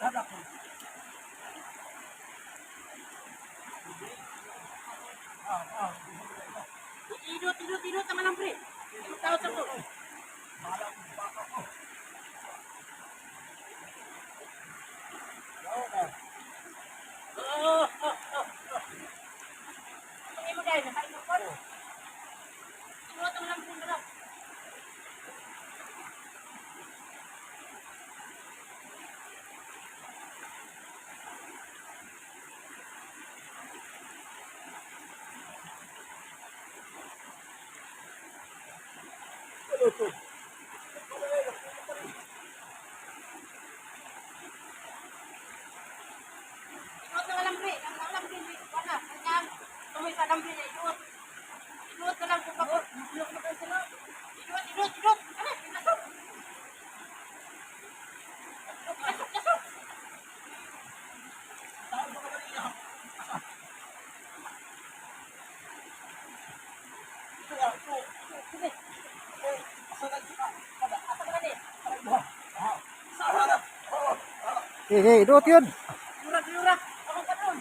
Idot naman lang pre. Tawag sa ko. Pagay mo dahil, nakain mo ko. Idot naman lang pre na. Idot naman lang pre. Ang lang pre. Wala. Kanyang tumoy sa lang pre. Idot. Idot na lang po ako. Idot na kayo sila. Idot. Ano? Pinasok. Pinasok. Hey, idot yun. Yura. Ako ka doon.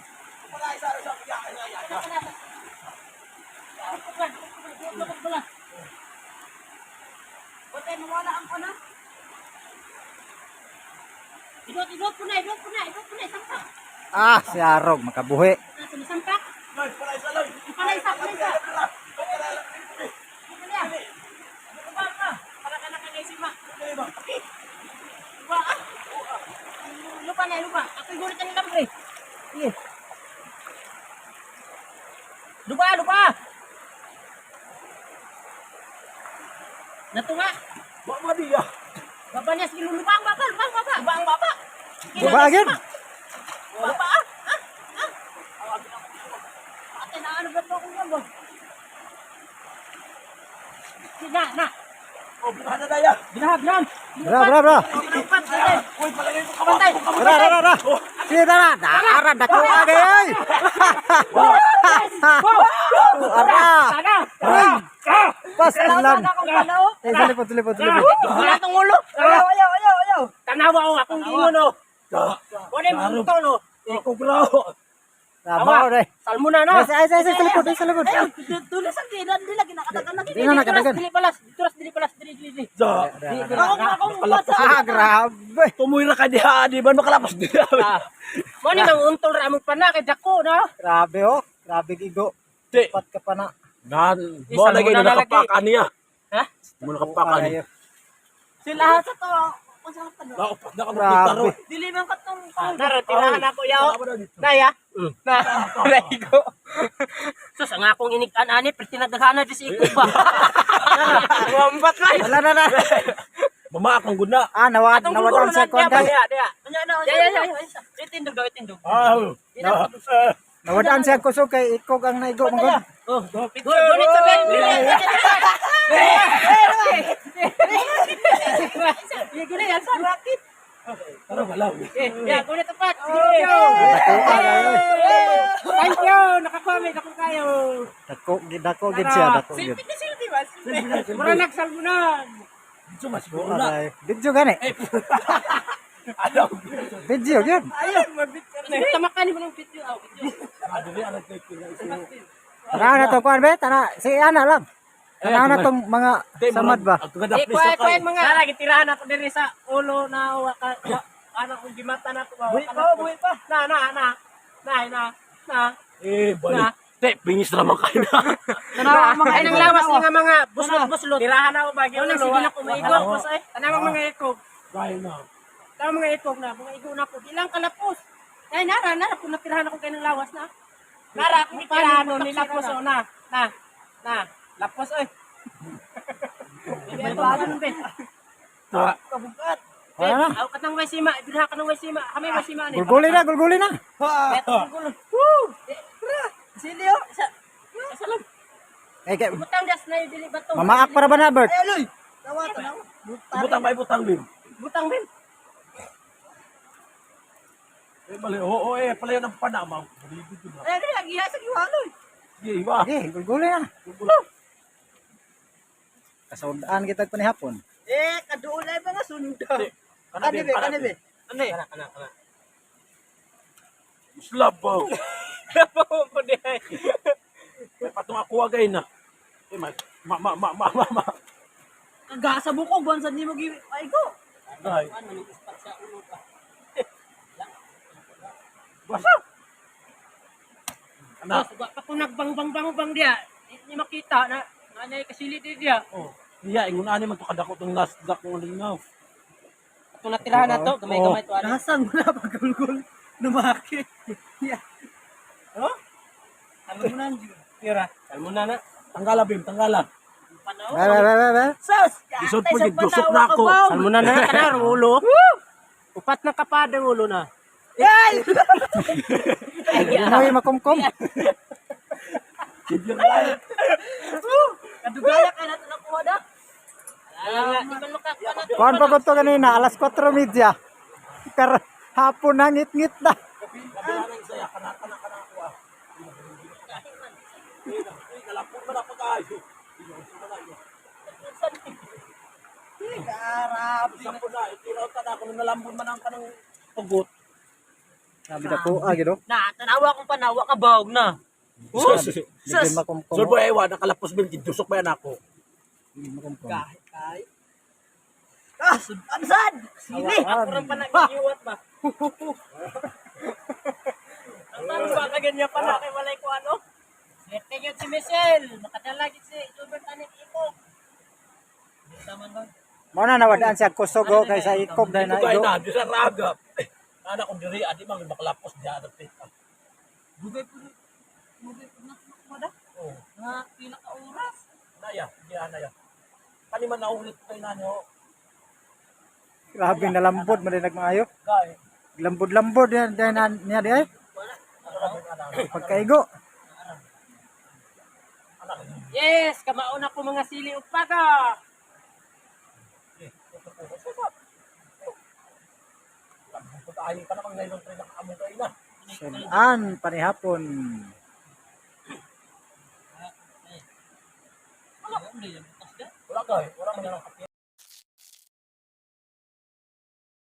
Bukan mawala ang kana. Idot punay, sampak. Ah, si Arog makabuhi. Sampak. Palay sa. Lupa. Ako gulit ang lambre. Sige. Lupa. Natunga. Baka dia. Baba niya sige lubang baba. Baba agad. Baba. Ate na ano ba to kung yan ba? Sige na. Oh, bukan ada ya. Binahagnan. Bra. Uy, palagay mo Kabantay. Ra. Sige tara. Daara dako agay ay. Ara. Pas lang. Tulipod. Wala tong ulo. Ayaw. Tanawa ko akong ingon no. Wala mo to no. Iko bro. Tama dai. Salmuna no. Ay, sa likod. Tulis ang tinan nila ginakadagan lagi. Di na nakadagan. Dili palas. Ja. Ako basa. Ah, grabe. Tumuira ka diha, di ba makalapas dia. Mo ni mang untol ra mo pa na kay dako no. Grabe oh. Grabe gigo. Ti. Pat ka pa na. Dan, mo lagi na nakapakan niya. Ha? Mo nakapakan niya. Sila sa to. Unsa ka no? Naupat na ka Grabe. magtaro. Dili man ka tong. Tirahan ako yaw. Naya. Na. Raigo. Sus ang akong inikan ani pertinagdagana di si iko ba. Wambat lang. Wala na. Mama akong guna. Ah, nawad sa konday. Dia. Ya. Itindog. Ah. Nawadaan siya kusog kay ikog ang naigo mong Oh, gunit sa bed. Gunit yan sa rakit. Tara wala. Ya, gunit tapat. Thank you. Nakakomment ako kayo. Dako gid siya, dako gid. Silpi ba? Mura nagsalbunan. Dito mas guna. Aray, video gani. Ayaw. Video gid. Ayun, tamakan mo ng video. Adili anak kay kina. Tara na to kuan be, tara si ana lang. Tara na tong mga samad ba. Ang tugada please Kuya kay. mga. Nara gitirahan ako diri sa ulo na anak kong gimata na to. Buhi pa. Na. Balik. Te, bingis naman kayo na. Tanawa mga inang lawas nga mga buslot. Tirahan ako ba gyud sige na ko maigo ko say. Tanawa mga ikog. Kaya na. Tanawa mga ikog na, mga igo na ko. Ilang kalapos. Ay nara kung natirahan ako kay nang lawas na. Nara kung tirahan no nila po so na. Lapos oy. Ibalon be. Ta. Kabugat. Wala na. Aw katang way sima, ibigha ka ng way sima. Kami way sima ni. Gulguli na. Woo! Silio. Salam. Eh kay Butang das na dili bato. mamaak para ba na Bert? Aloy. Tanawa. Butang bin. Butang bin. Balik. Oo, pala yun ang panama. Balibig yun. Ay, lagi sa giwaloy. Sige, iba. Okay, gulguli na. Kasundaan kita panihapon. Kaduulay ba nga sunod? Kanabi. Kana. Slap po. Napaw ko di ay. May patong ako agay na. Eh, ma. Kagasa buko, bansad ni mo gi ay ko. Ay, Ano yung ispat sa ulo ka? basa. Anak. Pa kung nagbang dia, hindi makita na nanay kasilid dia. Oh. Iya, ingon ani man to kadako tong last dak ko lingaw. Kung natirahan na to, gamay-gamay to. Ano? Nasang mo na pagulgol. Lumaki. Oh? Ano mo nan jud. Tira. Kalmo na na. Tanggala bim, tanggala. Panaw. Be. Sus! Isod po gid dusok na ako. Kalmo na na kana ang ulo. Upat na kapad ang ulo na. Yay! Ano yung makumkum? Sige na. Kadugaya ka na to nakuha da. Di ba luka pa na? Kuan pa to kanina, alas 4:30. Hapon na ngit-ngit na. Kabila na isaya kana ako. Kalapon man ako kayo. Karap. Sampo na, itiraw ka na ako nalambon man ang kanang tugot. Sabi na po, gido. Na, tanawa kong panawa ka bawag na. Hindi makumkum. Sir boy, ewa, nakalapos bil, dusok ba yan ako? Hindi makumkum. Kahit. Ah, ansad. Sili. Ako rin pa nag-iwat ba? Ang tanong ba kaganyan pa na kay walay ko ano? Swerte yun si Michelle. Nakadala yun si Gilbert Anik Iko. Hindi naman ba? Mao na nawadaan siya kusugo kay sa ikob dahil na Ito kayo ido. na, di sa ragap. Anak kong diri, adi mang makalapos di adap tita. Bugay po na nakuha da. Oh, Nga pila ka oras. naya, di anaya. Kani man naulit kayo na nyo. Grabe na lambod man din nagmaayo. Gay, Lambod-lambod yan dahil niya di ay. Pagkaigo. Yes, kamauna ko mga sili upaga. Tayo ka namang ngayon tayo nakaamong kayo na. Sunan panihapon. Wala kay, wala man yan ang